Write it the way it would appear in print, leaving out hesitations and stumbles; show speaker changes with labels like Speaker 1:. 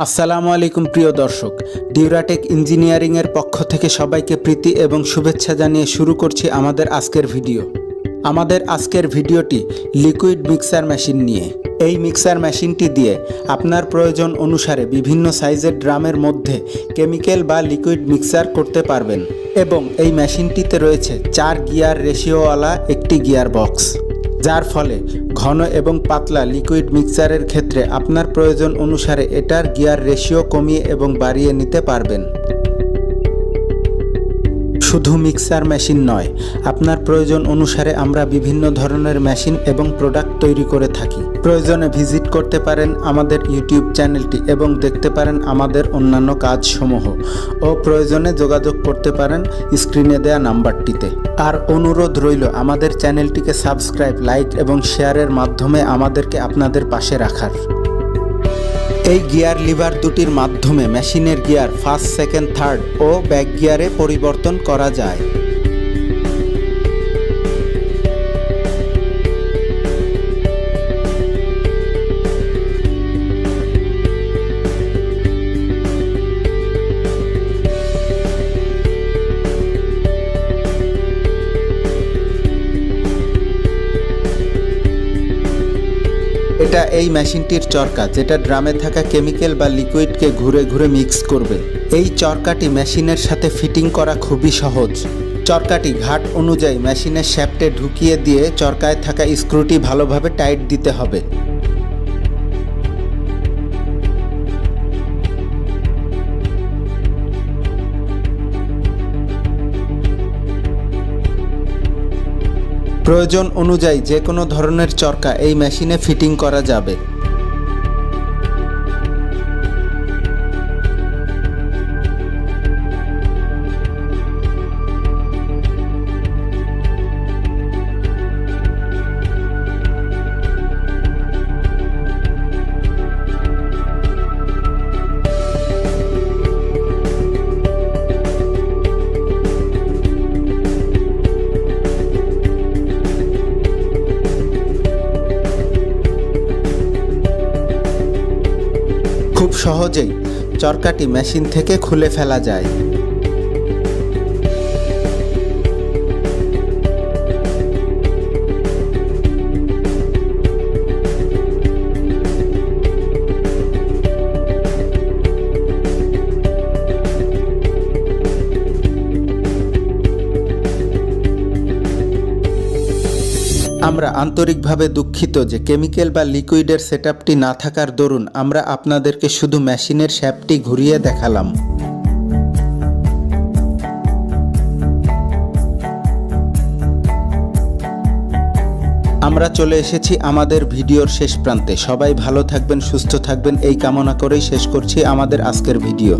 Speaker 1: আসসালামু আলাইকুম প্রিয় দর্শক, ডিউরাটেক ইঞ্জিনিয়ারিং এর পক্ষ থেকে সবাইকে প্রীতি এবং শুভেচ্ছা জানিয়ে শুরু করছি আমাদের আজকের ভিডিও। আমাদের আজকের ভিডিওটি লিকুইড মিক্সার মেশিন নিয়ে। এই মিক্সার মেশিনটি দিয়ে আপনার প্রয়োজন অনুসারে বিভিন্ন সাইজের ড্রামের মধ্যে কেমিক্যাল বা লিকুইড মিক্সার করতে পারবেন এবং এই মেশিনটিতে রয়েছে 4 গিয়ার রেশিওওয়ালা একটি গিয়ার বক্স, যার ফলে ঘন এবং পাতলা লিকুইড মিক্সারের ক্ষেত্রে আপনার প্রয়োজন অনুসারে এটার গিয়ার রেশিও কমিয়ে এবং বাড়িয়ে নিতে পারবেন। শুধু মিক্সার মেশিন নয়, আপনার প্রয়োজন অনুসারে আমরা বিভিন্ন ধরনের মেশিন এবং প্রোডাক্ট তৈরি করে থাকি। প্রয়োজনে ভিজিট করতে পারেন আমাদের ইউটিউব চ্যানেলটি এবং দেখতে পারেন আমাদের অন্যান্য কাজসমূহ, ও প্রয়োজনে যোগাযোগ করতে পারেন স্ক্রিনে দেয়া নাম্বারটিতে। আর অনুরোধ রইল আমাদের চ্যানেলটিকে সাবস্ক্রাইব, লাইক এবং শেয়ারের মাধ্যমে আমাদেরকে আপনাদের পাশে রাখার। এই গিয়ার লিভার দুটির মাধ্যমে মেশিনের গিয়ার ফার্স্ট, সেকেন্ড, থার্ড ও ব্যাক গিয়ারে পরিবর্তন করা যায়। এটা এই মেশিনটির চরকা, যেটা ড্রামে থাকা কেমিক্যাল বা লিকুইডকে ঘুরে ঘুরে মিক্স করবে। এই চরকাটি মেশিনের সাথে ফিটিং করা খুবই সহজ। চরকাটি ঘাট অনুযায়ী মেশিনের শ্যাফটে ঢুকিয়ে দিয়ে চরকায় থাকা স্ক্রুটি ভালোভাবে টাইট দিতে হবে। প্রয়োজন অনুযায়ী যে কোনো ধরনের চরকা এই মেশিনে ফিটিং করা যাবে। খুব সহজেই চরকাটি মেশিন থেকে খুলে ফেলা যায়। আমরা আন্তরিকভাবে দুঃখিত যে কেমিক্যাল বা লিকুইডের সেটআপটি না থাকার দরুন আমরা আপনাদেরকে শুধু মেশিনের শ্যাফটটি ঘুরিয়ে দেখালাম। আমরা চলে এসেছি আমাদের ভিডিওর শেষ প্রান্তে। সবাই ভালো থাকবেন, সুস্থ থাকবেন, এই কামনা করেই শেষ করছি আমাদের আজকের ভিডিও।